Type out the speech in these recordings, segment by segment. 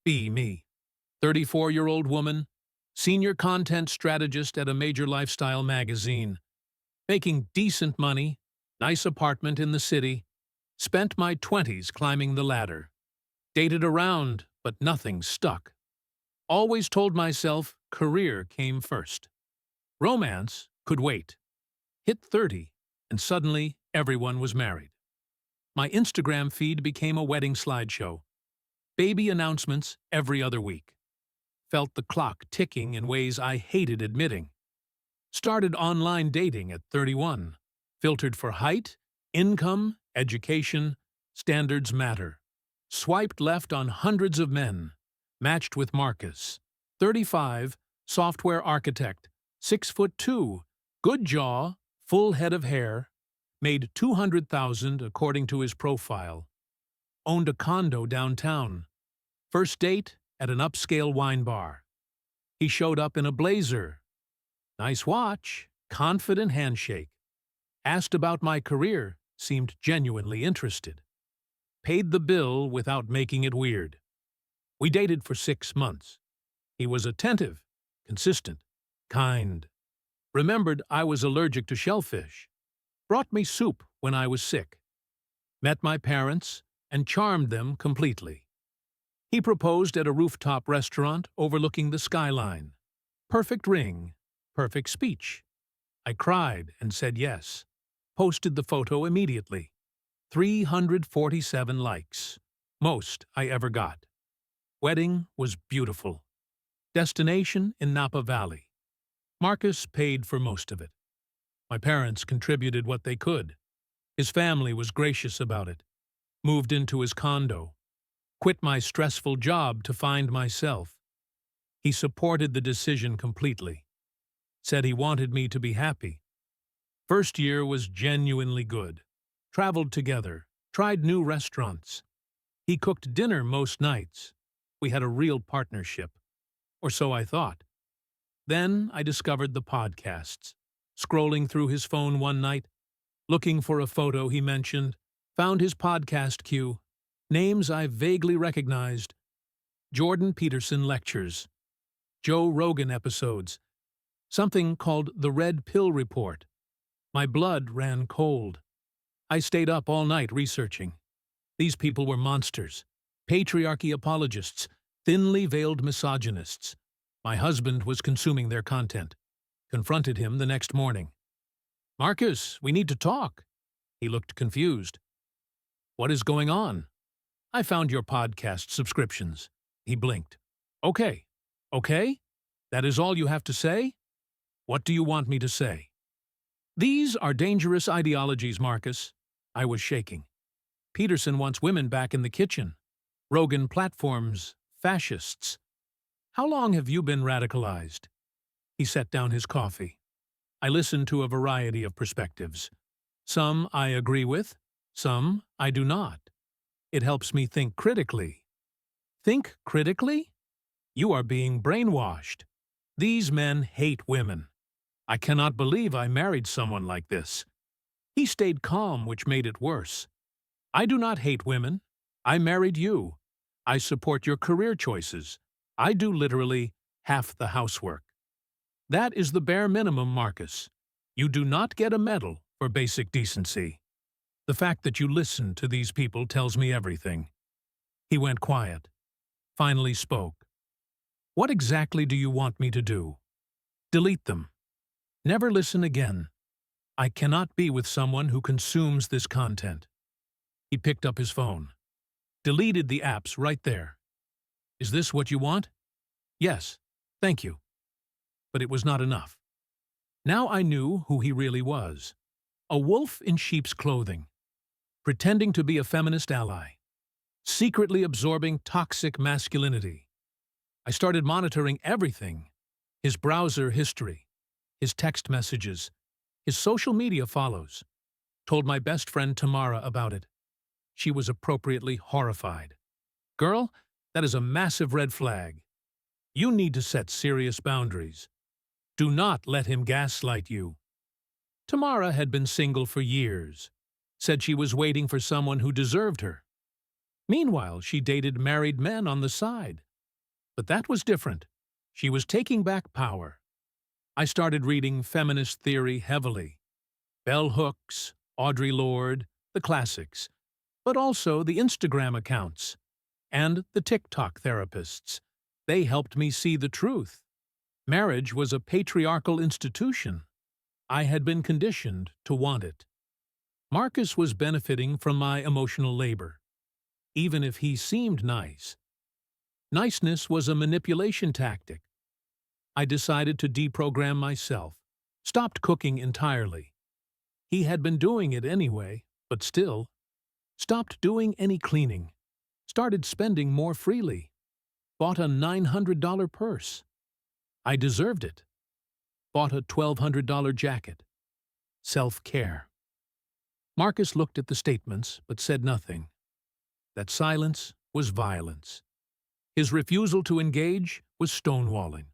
Be me. 34-year-old woman, senior content strategist at a major lifestyle magazine, making decent money, nice apartment in the city, spent my 20s climbing the ladder, dated around, but nothing stuck. Always told myself career came first. Romance could wait. Hit 30, and suddenly everyone was married. My Instagram feed became a wedding slideshow. Baby announcements every other week. Felt the clock ticking in ways I hated admitting. Started online dating at 31. Filtered for height, income, education, standards matter. Swiped left on hundreds of men. Matched with Marcus. 35, software architect, 6'2", good jaw, full head of hair, made $200,000 according to his profile. Owned a condo downtown. First date at an upscale wine bar. He showed up in a blazer. Nice watch, confident handshake. Asked about my career, seemed genuinely interested. Paid the bill without making it weird. We dated for 6 months. He was attentive, consistent, kind. Remembered I was allergic to shellfish. Brought me soup when I was sick. Met my parents and charmed them completely. He proposed at a rooftop restaurant overlooking the skyline. Perfect ring, perfect speech. I cried and said yes. Posted the photo immediately. 347 likes. Most I ever got. Wedding was beautiful. Destination in Napa Valley. Marcus paid for most of it. My parents contributed what they could. His family was gracious about it. Moved into his condo. Quit my stressful job to find myself. He supported the decision completely. Said he wanted me to be happy. First year was genuinely good. Traveled together. Tried new restaurants. He cooked dinner most nights. We had a real partnership. Or so I thought. Then I discovered the podcasts. Scrolling through his phone one night, looking for a photo he mentioned, found his podcast queue. Names I vaguely recognized. Jordan Peterson lectures. Joe Rogan episodes. Something called the Red Pill Report. My blood ran cold. I stayed up all night researching. These people were monsters. Patriarchy apologists. Thinly veiled misogynists. My husband was consuming their content. Confronted him the next morning. "Marcus, we need to talk." He looked confused. "What is going on?" "I found your podcast subscriptions." He blinked. Okay. That is all you have to say?" "What do you want me to say?" "These are dangerous ideologies, Marcus." I was shaking. "Peterson wants women back in the kitchen. Rogan platforms, fascists. How long have you been radicalized?" He set down his coffee. I listened to a variety of perspectives. Some I agree with, some I do not. It helps me think critically. Think critically? You are being brainwashed. These men hate women. I cannot believe I married someone like this. He stayed calm, which made it worse. I do not hate women. I married you. I support your career choices. I do literally half the housework. That is the bare minimum, Marcus. You do not get a medal for basic decency. The fact that you listen to these people tells me everything. He went quiet. Finally spoke. "What exactly do you want me to do?" "Delete them. Never listen again. I cannot be with someone who consumes this content." He picked up his phone. Deleted the apps right there. "Is this what you want?" "Yes, thank you." But it was not enough. Now I knew who he really was. A wolf in sheep's clothing. Pretending to be a feminist ally. Secretly absorbing toxic masculinity. I started monitoring everything. His browser history. His text messages. His social media follows. Told my best friend Tamara about it. She was appropriately horrified. "Girl, that is a massive red flag. You need to set serious boundaries. Do not let him gaslight you." Tamara had been single for years. Said she was waiting for someone who deserved her. Meanwhile, she dated married men on the side. But that was different. She was taking back power. I started reading feminist theory heavily. Bell Hooks, Audre Lorde, the classics, but also the Instagram accounts and the TikTok therapists. They helped me see the truth. Marriage was a patriarchal institution. I had been conditioned to want it. Marcus was benefiting from my emotional labor, even if he seemed nice. Niceness was a manipulation tactic. I decided to deprogram myself, stopped cooking entirely. He had been doing it anyway, but still. Stopped doing any cleaning. Started spending more freely. Bought a $900 purse. I deserved it. Bought a $1,200 jacket. Self-care. Marcus looked at the statements, but said nothing. That silence was violence. His refusal to engage was stonewalling.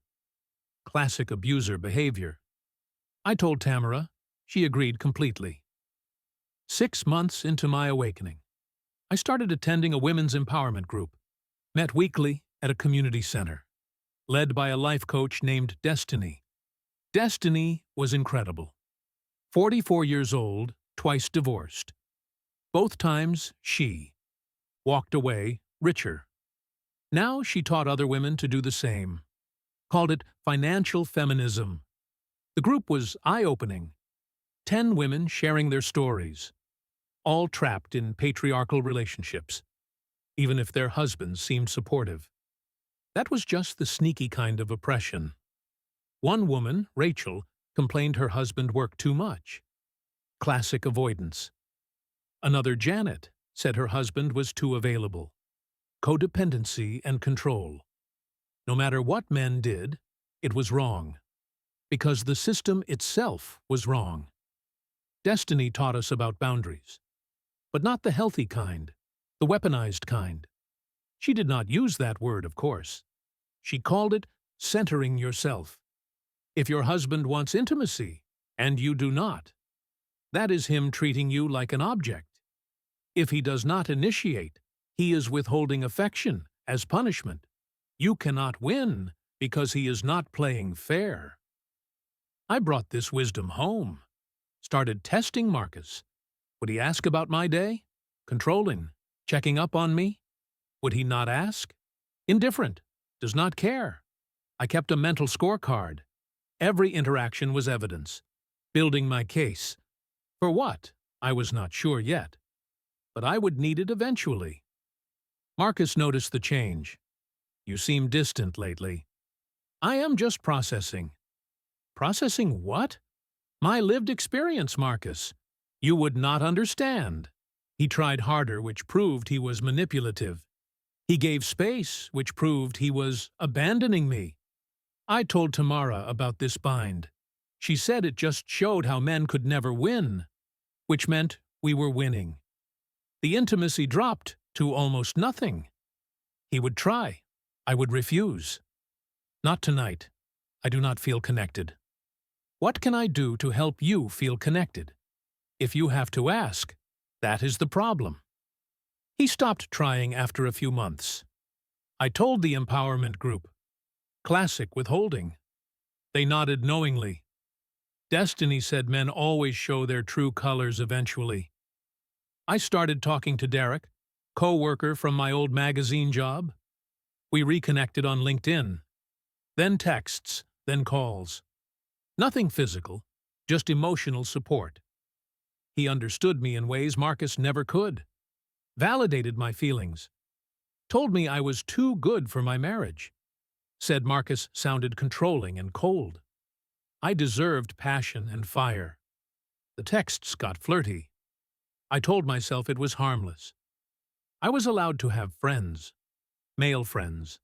Classic abuser behavior. I told Tamara. She agreed completely. 6 months into my awakening, I started attending a women's empowerment group, met weekly at a community center, led by a life coach named Destiny. Destiny was incredible. 44 years old, twice divorced. Both times she walked away richer. Now she taught other women to do the same. Called it financial feminism. The group was eye-opening. 10 women sharing their stories, all trapped in patriarchal relationships, even if their husbands seemed supportive. That was just the sneaky kind of oppression. One woman, Rachel, complained her husband worked too much. Classic avoidance. Another, Janet, said her husband was too available. Codependency and control. No matter what men did, it was wrong, because the system itself was wrong. Destiny taught us about boundaries, but not the healthy kind, the weaponized kind. She did not use that word, of course. She called it centering yourself. If your husband wants intimacy, and you do not, that is him treating you like an object. If he does not initiate, he is withholding affection as punishment. You cannot win because he is not playing fair. I brought this wisdom home. Started testing Marcus. Would he ask about my day? Controlling. Checking up on me? Would he not ask? Indifferent. Does not care. I kept a mental scorecard. Every interaction was evidence. Building my case. For what? I was not sure yet. But I would need it eventually. Marcus noticed the change. You seem distant lately. I am just processing. Processing what? My lived experience, Marcus. You would not understand. He tried harder, which proved he was manipulative. He gave space, which proved he was abandoning me. I told Tamara about this bind. She said it just showed how men could never win, which meant we were winning. The intimacy dropped to almost nothing. He would try. I would refuse. Not tonight. I do not feel connected. What can I do to help you feel connected? If you have to ask, that is the problem. He stopped trying after a few months. I told the empowerment group. Classic withholding. They nodded knowingly. Destiny said men always show their true colors eventually. I started talking to Derek, co-worker from my old magazine job. We reconnected on LinkedIn. Then texts, then calls. Nothing physical, just emotional support. He understood me in ways Marcus never could. Validated my feelings. Told me I was too good for my marriage. Said Marcus sounded controlling and cold. I deserved passion and fire. The texts got flirty. I told myself it was harmless. I was allowed to have friends. Male friends.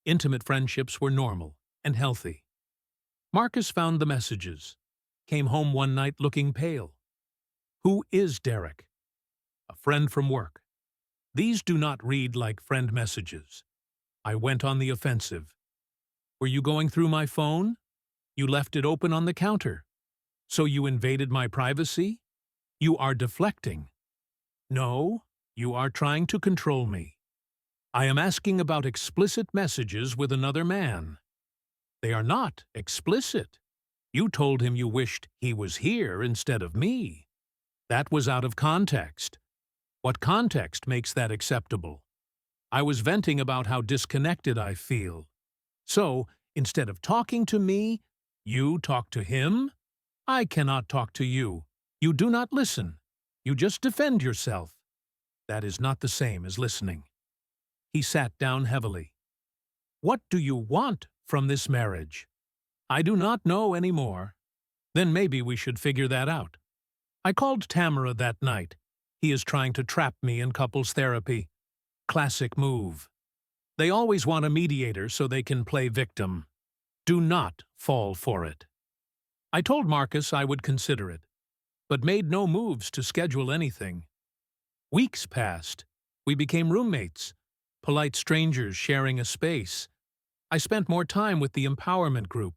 Intimate friendships were normal and healthy. Marcus found the messages. Came home one night looking pale. Who is Derek? A friend from work. These do not read like friend messages. I went on the offensive. Were you going through my phone? You left it open on the counter. So you invaded my privacy? You are deflecting. No, you are trying to control me. I am asking about explicit messages with another man. They are not explicit. You told him you wished he was here instead of me. That was out of context. What context makes that acceptable? I was venting about how disconnected I feel. So, instead of talking to me, you talk to him? I cannot talk to you. You do not listen. You just defend yourself. That is not the same as listening. He sat down heavily. What do you want from this marriage? I do not know any more. Then maybe we should figure that out. I called Tamara that night. He is trying to trap me in couples therapy. Classic move. They always want a mediator so they can play victim. Do not fall for it. I told Marcus I would consider it, but made no moves to schedule anything. Weeks passed. We became roommates, polite strangers sharing a space. I spent more time with the empowerment group,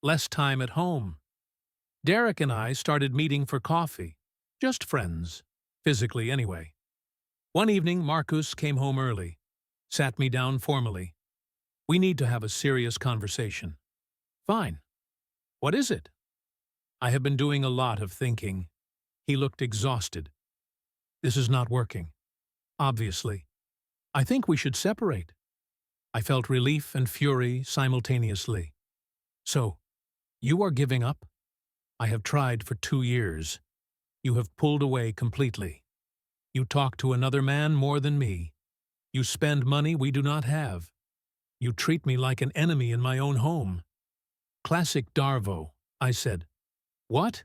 less time at home. Derek and I started meeting for coffee, just friends, physically anyway. One evening, Marcus came home early, sat me down formally. We need to have a serious conversation. Fine. What is it? I have been doing a lot of thinking. He looked exhausted. This is not working. Obviously. I think we should separate. I felt relief and fury simultaneously. So, you are giving up? I have tried for 2 years. You have pulled away completely. You talk to another man more than me. You spend money we do not have. You treat me like an enemy in my own home. Classic Darvo, I said. What?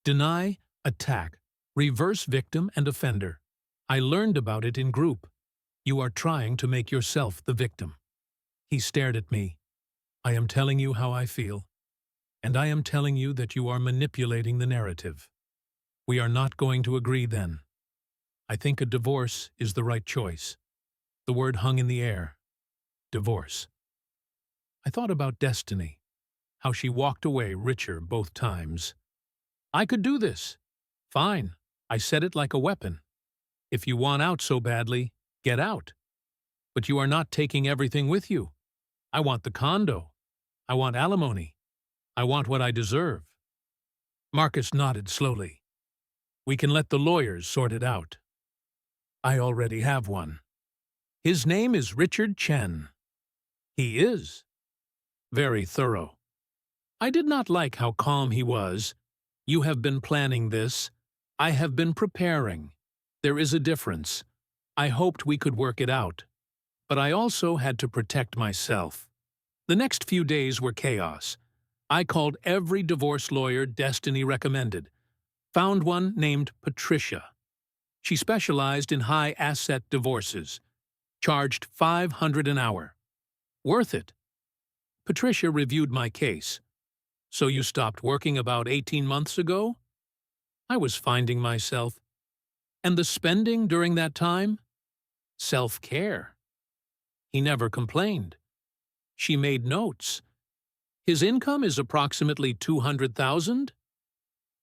Deny, attack, reverse victim and offender. I learned about it in group. You are trying to make yourself the victim. He stared at me. I am telling you how I feel. And I am telling you that you are manipulating the narrative. We are not going to agree then. I think a divorce is the right choice. The word hung in the air. Divorce. I thought about Destiny, how she walked away richer both times. I could do this. Fine. I said it like a weapon. If you want out so badly, get out. But you are not taking everything with you. I want the condo. I want alimony. I want what I deserve. Marcus nodded slowly. We can let the lawyers sort it out. I already have one. His name is Richard Chen. He is. Very thorough. I did not like how calm he was. You have been planning this. I have been preparing. There is a difference. I hoped we could work it out. But I also had to protect myself. The next few days were chaos. I called every divorce lawyer Destiny recommended. Found one named Patricia. She specialized in high-asset divorces. Charged $500 an hour. Worth it. Patricia reviewed my case. So you stopped working about 18 months ago? I was finding myself. And the spending during that time? Self-care. He never complained. She made notes. His income is approximately $200,000?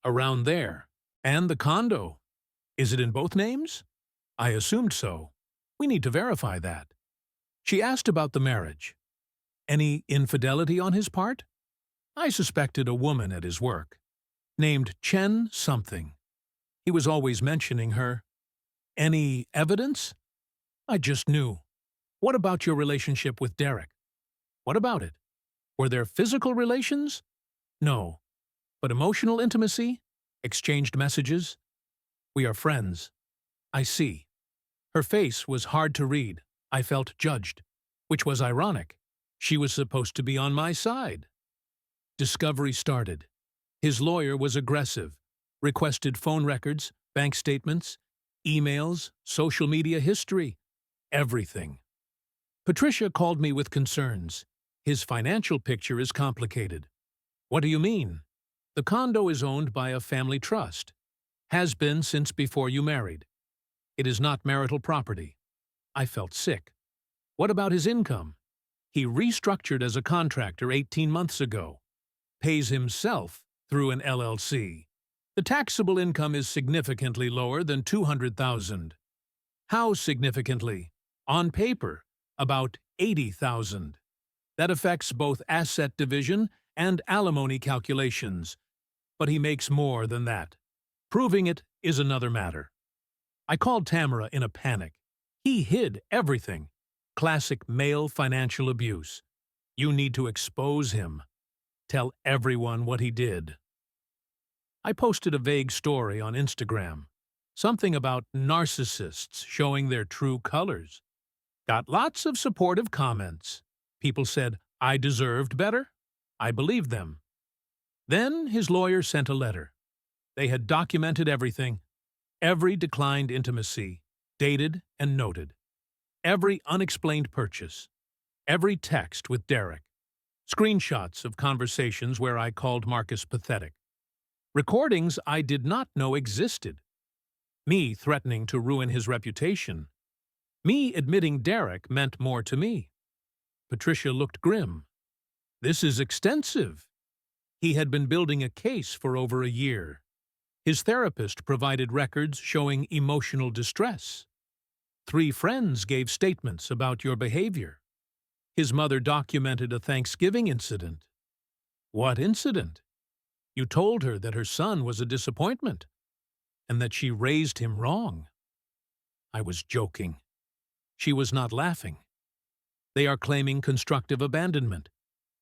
Around there. And the condo. Is it in both names? I assumed so. We need to verify that. She asked about the marriage. Any infidelity on his part? I suspected a woman at his work, named Chen something. He was always mentioning her. Any evidence? I just knew. What about your relationship with Derek? What about it? Were there physical relations? No. But emotional intimacy? Exchanged messages? We are friends. I see. Her face was hard to read. I felt judged, which was ironic. She was supposed to be on my side. Discovery started. His lawyer was aggressive, requested phone records, bank statements, emails, social media history, everything. Patricia called me with concerns. His financial picture is complicated. What do you mean? The condo is owned by a family trust. Has been since before you married. It is not marital property. I felt sick. What about his income? He restructured as a contractor 18 months ago. Pays himself through an LLC. The taxable income is significantly lower than $200,000. How significantly? On paper, about 80,000. That affects both asset division and alimony calculations. But he makes more than that. Proving it is another matter. I called Tamara in a panic. He hid everything. Classic male financial abuse. You need to expose him. Tell everyone what he did. I posted a vague story on Instagram. Something about narcissists showing their true colors. Got lots of supportive comments. People said, I deserved better. I believed them. Then his lawyer sent a letter. They had documented everything. Every declined intimacy, dated and noted. Every unexplained purchase. Every text with Derek. Screenshots of conversations where I called Marcus pathetic. Recordings I did not know existed. Me threatening to ruin his reputation. Me admitting Derek meant more to me. Patricia looked grim. This is extensive. He had been building a case for over a year. His therapist provided records showing emotional distress. 3 friends gave statements about your behavior. His mother documented a Thanksgiving incident. What incident? You told her that her son was a disappointment, and that she raised him wrong. I was joking. She was not laughing. They are claiming constructive abandonment,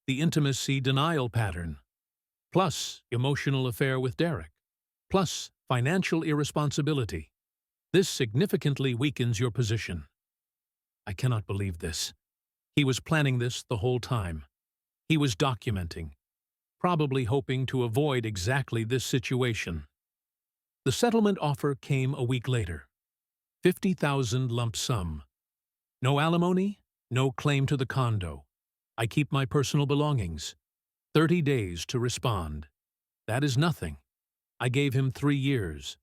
the intimacy denial pattern, plus emotional affair with Derek, plus financial irresponsibility. This significantly weakens your position. I cannot believe this. He was planning this the whole time. He was documenting, probably hoping to avoid exactly this situation. The settlement offer came a week later. 50,000 lump sum. No alimony, no claim to the condo. I keep my personal belongings. 30 days to respond. That is nothing. I gave him 3 years.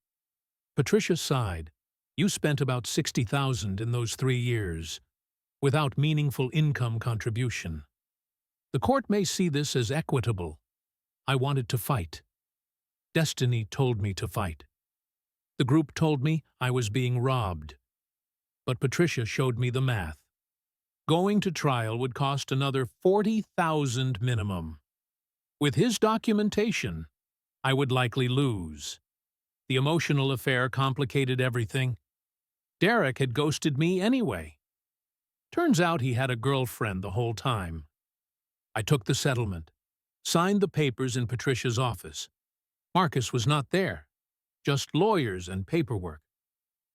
Patricia sighed. You spent about 60,000 in those 3 years, without meaningful income contribution. The court may see this as equitable. I wanted to fight. Destiny told me to fight. The group told me I was being robbed. But Patricia showed me the math. Going to trial would cost another 40,000 minimum. With his documentation, I would likely lose. The emotional affair complicated everything. Derek had ghosted me anyway. Turns out he had a girlfriend the whole time. I took the settlement, signed the papers in Patricia's office. Marcus was not there, just lawyers and paperwork.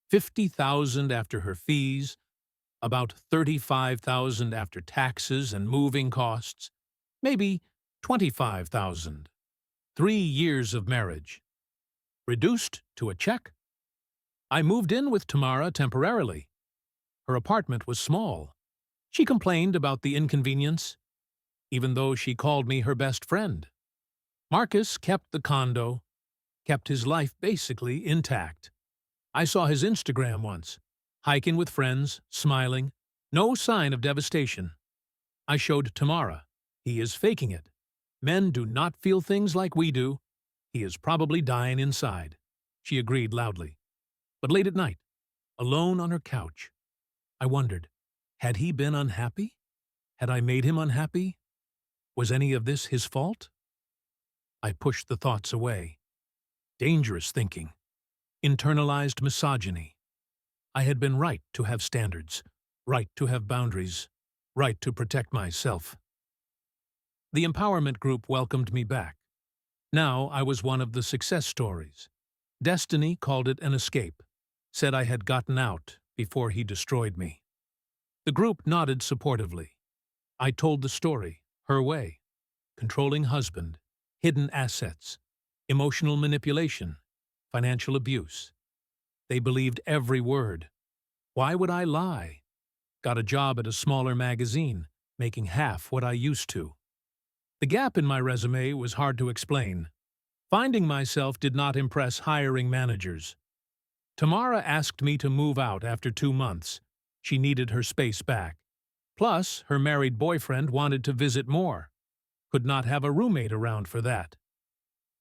50,000 after her fees, about 35,000 after taxes and moving costs, maybe 25,000. 3 years of marriage. Reduced to a check. I moved in with Tamara temporarily. Her apartment was small. She complained about the inconvenience, even though she called me her best friend. Marcus kept the condo, kept his life basically intact. I saw his Instagram once, hiking with friends, smiling, no sign of devastation. I showed Tamara. He is faking it. Men do not feel things like we do. He is probably dying inside. She agreed loudly. But late at night, alone on her couch, I wondered, had he been unhappy? Had I made him unhappy? Was any of this his fault? I pushed the thoughts away. Dangerous thinking. Internalized misogyny. I had been right to have standards, right to have boundaries, right to protect myself. The empowerment group welcomed me back. Now I was one of the success stories. Destiny called it an escape, said I had gotten out before he destroyed me. The group nodded supportively. I told the story, her way. Controlling husband, hidden assets, emotional manipulation, financial abuse. They believed every word. Why would I lie? Got a job at a smaller magazine, making half what I used to. The gap in my resume was hard to explain. Finding myself did not impress hiring managers. Tamara asked me to move out after 2 months. She needed her space back. Plus, her married boyfriend wanted to visit more. Could not have a roommate around for that.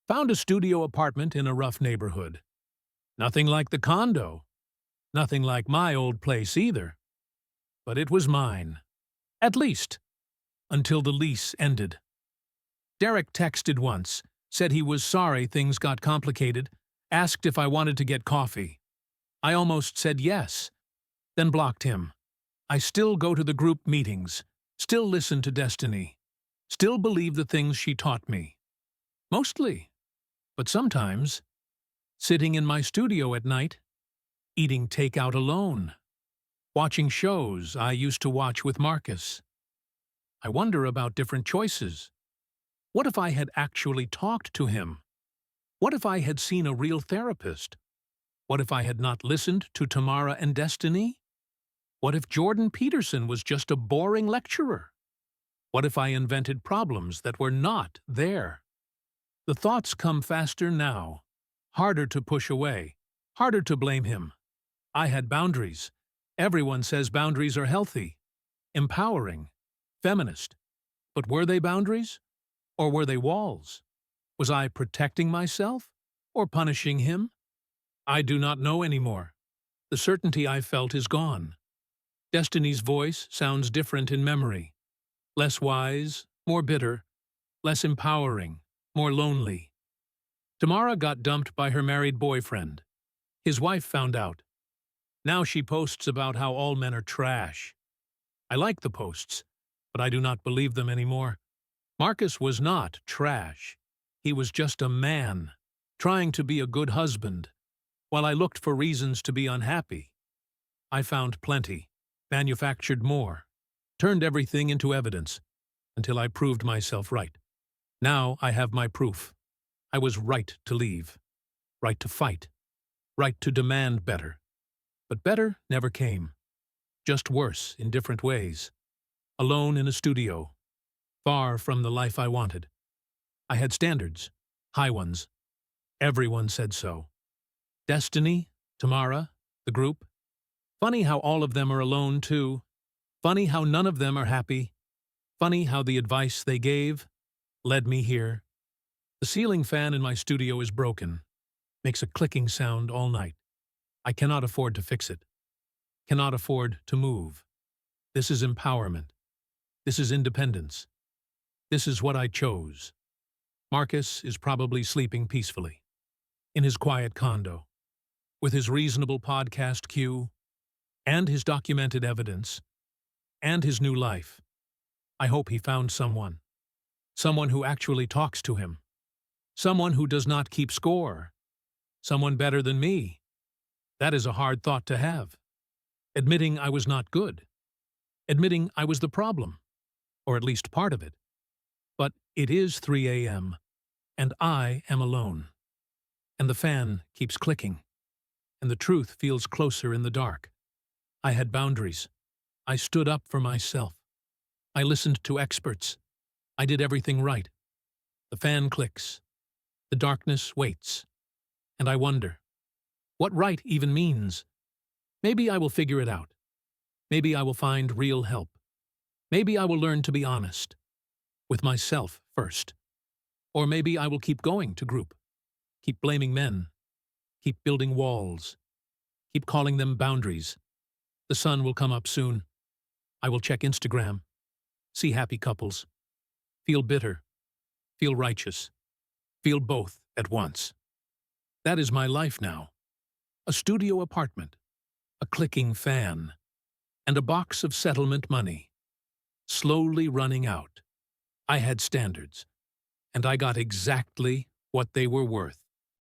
Found a studio apartment in a rough neighborhood. Nothing like the condo. Nothing like my old place either. but it was mine. At least, until the lease ended. Derek texted once, said he was sorry things got complicated, asked if I wanted to get coffee. I almost said yes, then blocked him. I still go to the group meetings, still listen to Destiny, still believe the things she taught me. Mostly, but sometimes, sitting in my studio at night, eating takeout alone, watching shows I used to watch with Marcus. I wonder about different choices. What if I had actually talked to him? What if I had seen a real therapist? What if I had not listened to Tamara and Destiny? What if Jordan Peterson was just a boring lecturer? What if I invented problems that were not there? The thoughts come faster now, harder to push away, harder to blame him. I had boundaries. Everyone says boundaries are healthy, empowering, feminist. But were they boundaries? Or were they walls? Was I protecting myself? Or punishing him? I do not know anymore. The certainty I felt is gone. Destiny's voice sounds different in memory. Less wise, more bitter, less empowering, more lonely. Tamara got dumped by her married boyfriend. His wife found out. Now she posts about how all men are trash. I like the posts, but I do not believe them anymore. Marcus was not trash. He was just a man, trying to be a good husband. While I looked for reasons to be unhappy, I found plenty, manufactured more, turned everything into evidence, until I proved myself right. Now I have my proof. I was right to leave, right to fight, right to demand better. But better never came. Just worse in different ways. Alone in a studio, far from the life I wanted. I had standards, high ones. Everyone said so. Destiny, Tamara, the group. Funny how all of them are alone, too. Funny how none of them are happy. Funny how the advice they gave led me here. The ceiling fan in my studio is broken. Makes a clicking sound all night. I cannot afford to fix it. Cannot afford to move. This is empowerment. This is independence. This is what I chose. Marcus is probably sleeping peacefully, in his quiet condo, with his reasonable podcast queue, and his documented evidence, and his new life. I hope he found someone who actually talks to him, someone who does not keep score, someone better than me. That is a hard thought to have. Admitting I was not good. Admitting I was the problem, or at least part of it. But it is 3 a.m., and I am alone. And the fan keeps clicking, and the truth feels closer in the dark. I had boundaries. I stood up for myself. I listened to experts. I did everything right. The fan clicks. The darkness waits. And I wonder what right even means. Maybe I will figure it out. Maybe I will find real help. Maybe I will learn to be honest. With myself first. Or maybe I will keep going to group. Keep blaming men. Keep building walls. Keep calling them boundaries. The sun will come up soon. I will check Instagram. See happy couples. Feel bitter. Feel righteous. Feel both at once. That is my life now. A studio apartment. A clicking fan. And a box of settlement money. Slowly running out. I had standards. And I got exactly what they were worth.